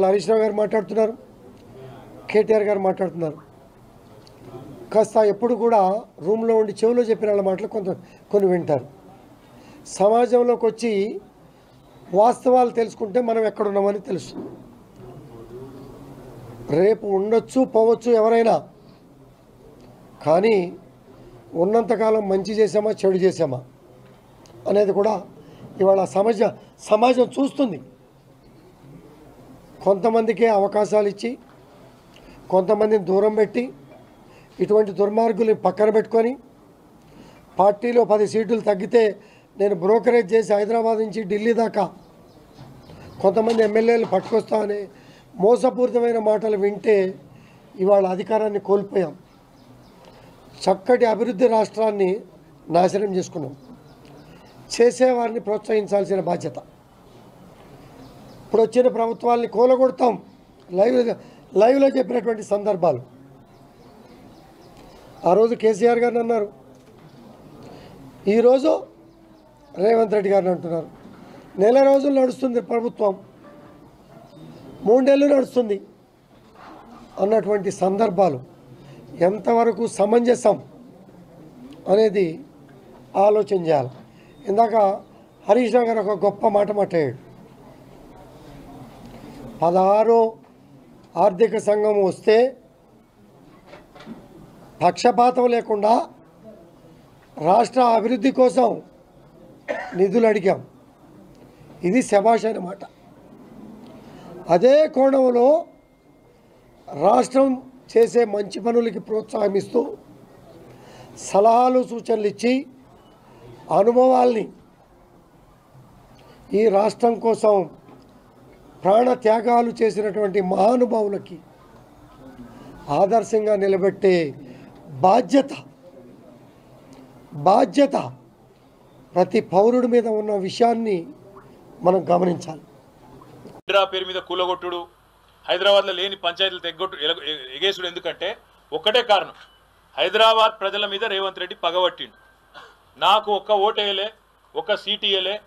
హరీష్ రావు గారు మాట్లాడుతున్నారు, కేటీఆర్ గారు మాట్లాడుతున్నారు. కాస్త ఎప్పుడు కూడా రూమ్లో ఉండి చెవిలో చెప్పిన వాళ్ళ మాటలు కొన్ని వింటారు. సమాజంలోకి వచ్చి వాస్తవాలు తెలుసుకుంటే మనం ఎక్కడున్నామని తెలుసు. రేపు ఉండొచ్చు పోవచ్చు ఎవరైనా, కానీ ఉన్నంతకాలం మంచి చేసామా చెడు చేసామా అనేది కూడా ఇవాళ సమాజం చూస్తుంది. కొంతమందికే అవకాశాలు ఇచ్చి కొంతమందిని దూరం పెట్టి ఇటువంటి దుర్మార్గులు పక్కన పెట్టుకొని పార్టీలో 10 సీట్లు తగ్గితే నేను బ్రోకరేజ్ చేసి హైదరాబాద్ నుంచి ఢిల్లీ దాకా కొంతమంది ఎమ్మెల్యేలు పట్టుకొస్తామని మోసపూరితమైన మాటలు వింటే ఇవాళ అధికారాన్ని కోల్పోయాం. చక్కటి అభివృద్ధి రాష్ట్రాన్ని నాశనం చేసుకున్నాం. చేసేవారిని ప్రోత్సహించాల్సిన బాధ్యత. ఇప్పుడు వచ్చిన ప్రభుత్వాల్ని కూలగొడతాం లైవ్లో చెప్పినటువంటి సందర్భాలు. ఆ రోజు కేసీఆర్ గారిని అన్నారు, ఈరోజు రేవంత్ రెడ్డి గారిని అంటున్నారు. నెల రోజులు నడుస్తుంది ప్రభుత్వం, 3 నెలలు నడుస్తుంది అన్నటువంటి సందర్భాలు ఎంతవరకు సమంజసం అనేది ఆలోచన చేయాలి. ఇందాక హరీష్ రావు గారు ఒక గొప్ప మాట మాట్లాడాడు. 16 ఆర్థిక సంఘం వస్తే పక్షపాతం లేకుండా రాష్ట్ర అభివృద్ధి కోసం నిధులు అడిగాం. ఇది శభాష్ అన్నమాట. అదే కోణంలో రాష్ట్రం చేసే మంచి పనులకి ప్రోత్సాహమిస్తూ సలహాలు సూచనలు ఇచ్చి అనుభవాల్ని ఈ రాష్ట్రం కోసం ప్రాణ త్యాగాలు చేసినటువంటి మహానుభావులకి ఆదర్శంగా నిలబెట్టే బాధ్యత ప్రతి పౌరుడి మీద ఉన్న విషయాన్ని మనం గమనించాలి. పేరు మీద కూలగొట్టుడు, హైదరాబాద్లో లేని పంచాయతీలు ఎగేసుడు ఎందుకంటే ఒక్కటే కారణం, హైదరాబాద్ ప్రజల మీద రేవంత్ రెడ్డి పగబట్టిండు. నాకు ఒక్క ఓటేయలే, ఒక్క సీటు ఇయ్యలే,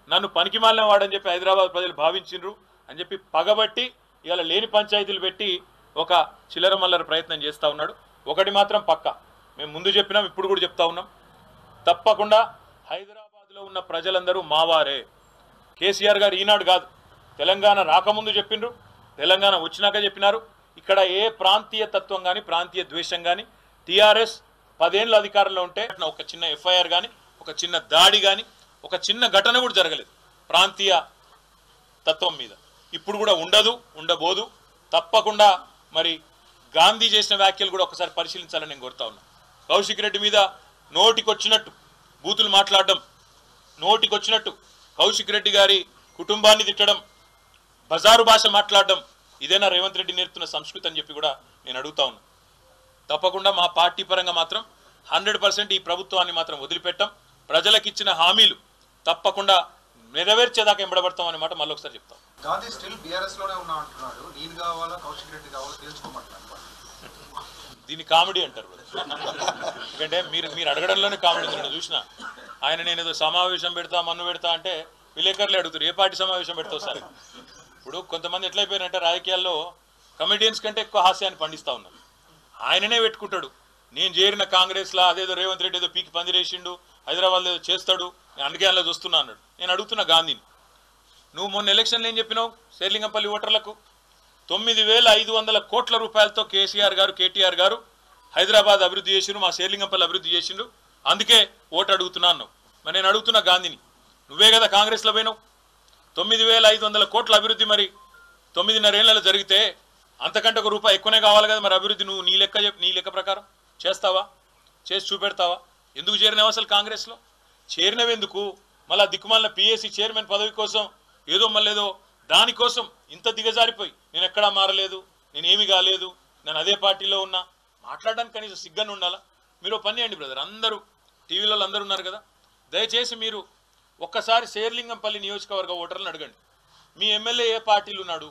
నన్ను పనికిమాలిన వాడని చెప్పి హైదరాబాద్ ప్రజలు భావించిండ్రు అని చెప్పి పగబట్టి ఇవాళ లేని పంచాయతీలు పెట్టి ఒక చిల్లర మల్లర ప్రయత్నం చేస్తూ ఉన్నాడు. ఒకటి మాత్రం పక్క, మేము ముందు చెప్పినాం, ఇప్పుడు కూడా చెప్తా ఉన్నాం, తప్పకుండా హైదరాబాద్లో ఉన్న ప్రజలందరూ మావారే. కేసీఆర్ గారు ఈనాడు కాదు, తెలంగాణ రాకముందు చెప్పిండ్రు, తెలంగాణ వచ్చినాక చెప్పినారు. ఇక్కడ ఏ ప్రాంతీయ తత్వం కానీ ప్రాంతీయ ద్వేషం కానీ టీఆర్ఎస్ 10 ఏళ్ళ అధికారంలో ఉంటే ఒక చిన్న ఎఫ్ఐఆర్ కానీ ఒక చిన్న దాడి కానీ ఒక చిన్న ఘటన కూడా జరగలేదు ప్రాంతీయ తత్వం మీద. ఇప్పుడు కూడా ఉండదు, ఉండబోదు. తప్పకుండా మరి గాంధీ చేసిన వ్యాఖ్యలు కూడా ఒకసారి పరిశీలించాలని నేను కోరుతా ఉన్నా. కౌశిక్ రెడ్డి మీద నోటికొచ్చినట్టు బూతులు మాట్లాడడం, నోటికొచ్చినట్టు కౌశిక్ రెడ్డి గారి కుటుంబాన్ని తిట్టడం, బజారు భాష మాట్లాడడం, ఇదేనా రేవంత్ రెడ్డి నేర్పుతున్న సంస్కృతి అని చెప్పి కూడా నేను అడుగుతా ఉన్నా. తప్పకుండా మా పార్టీ పరంగా మాత్రం 100% ఈ ప్రభుత్వాన్ని మాత్రం వదిలిపెట్టాం. ప్రజలకు ఇచ్చిన హామీలు తప్పకుండా నెరవేర్చేదాకా ఎంబడబడతాం అనే మాట మళ్ళీ ఒకసారి చెప్తాం. గాంధీ స్టిల్ బీఆర్ఎస్ లోనే ఉన్నా అంటున్నాడు. నేను కావాలా కౌశిక్ రెడ్డి కావాలా తెలుసుకోమంటున్నాను. దీన్ని కామెడీ అంటారు. ఎందుకంటే మీరు అడగడంలోనే కామెడీ చూసిన ఆయన నేను ఏదో సమావేశం పెడతా మన్ను పెడతా అంటే విలేకరులే అడుగుతారు, ఏ పార్టీ సమావేశం పెడతావు సార్. ఇప్పుడు కొంతమంది ఎట్లయిపోయారంటే రాజకీయాల్లో కమెడియన్స్ కంటే ఎక్కువ హాస్యాన్ని పండిస్తూ ఉన్నారు. ఆయననే పెట్టుకుంటాడు, నేను చేరిన కాంగ్రెస్లో అదేదో రేవంత్ రెడ్డి ఏదో పీకి పందిరేసిండు, హైదరాబాద్లో ఏదో చేస్తాడు, నేను అందుకే అలా చూస్తున్నా అన్నాడు. నేను అడుగుతున్నా గాంధీని, నువ్వు మొన్న ఎలక్షన్లు ఏం చెప్పినావు శేర్లింగంపల్లి ఓటర్లకు? 9,500 కోట్ల రూపాయలతో కేసీఆర్ గారు కేటీఆర్ గారు హైదరాబాద్ అభివృద్ధి చేసిండు, మా శేర్లింగంపల్లి అభివృద్ధి చేసిండు, అందుకే ఓటు అడుగుతున్నా అన్నావు. మరి నేను అడుగుతున్నా గాంధీని, నువ్వే కదా కాంగ్రెస్లో పోయినావు, 9,500 కోట్ల అభివృద్ధి మరి 9.5 ఏళ్ళలో జరిగితే అంతకంటే ₹1 ఎక్కువనే కావాలి కదా. మరి అభివృద్ధి నువ్వు నీ లెక్క ప్రకారం చేస్తావా, చేసి చూపెడతావా? ఎందుకు చేరినావు అసలు కాంగ్రెస్లో? చేరినవెందుకు? మళ్ళీ దిక్కుమాలిన పిఎస్సి చైర్మన్ పదవి కోసం ఏదో మళ్ళేదో దానికోసం ఇంత దిగజారిపోయి నేను ఎక్కడా మారలేదు, నేనేమి కాలేదు, నేను అదే పార్టీలో ఉన్నా మాట్లాడడానికి కనీసం సిగ్గని ఉండాలా? మీరు పని చేయండి బ్రదర్, అందరూ టీవీలో అందరూ ఉన్నారు కదా, దయచేసి మీరు ఒక్కసారి శేర్లింగంపల్లి నియోజకవర్గ ఓటర్లను అడగండి, మీ ఎమ్మెల్యే ఏ పార్టీలు ఉన్నాడు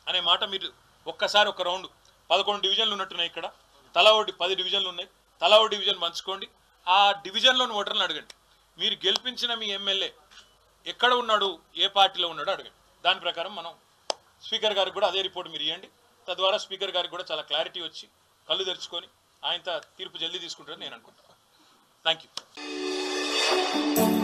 అనే మాట మీరు ఒక్కసారి ఒక రౌండ్ 11 డివిజన్లు ఉన్నట్టున్నాయి ఇక్కడ, తలా ఒకటి 10 డివిజన్లు ఉన్నాయి, తలా ఒక డివిజన్ పంచుకోండి, ఆ డివిజన్లోని ఓటర్లను అడగండి, మీరు గెలిపించిన మీ ఎమ్మెల్యే ఎక్కడ ఉన్నాడు, ఏ పార్టీలో ఉన్నాడో అడగండి. దాని ప్రకారం మనం స్పీకర్ గారికి కూడా అదే రిపోర్ట్ మీరు ఇవ్వండి. తద్వారా స్పీకర్ గారికి కూడా చాలా క్లారిటీ వచ్చి కళ్ళు తెరుచుకొని ఆయన తీర్పు జల్దీ తీసుకుంటారని నేను అనుకుంటున్నాను. Thank you.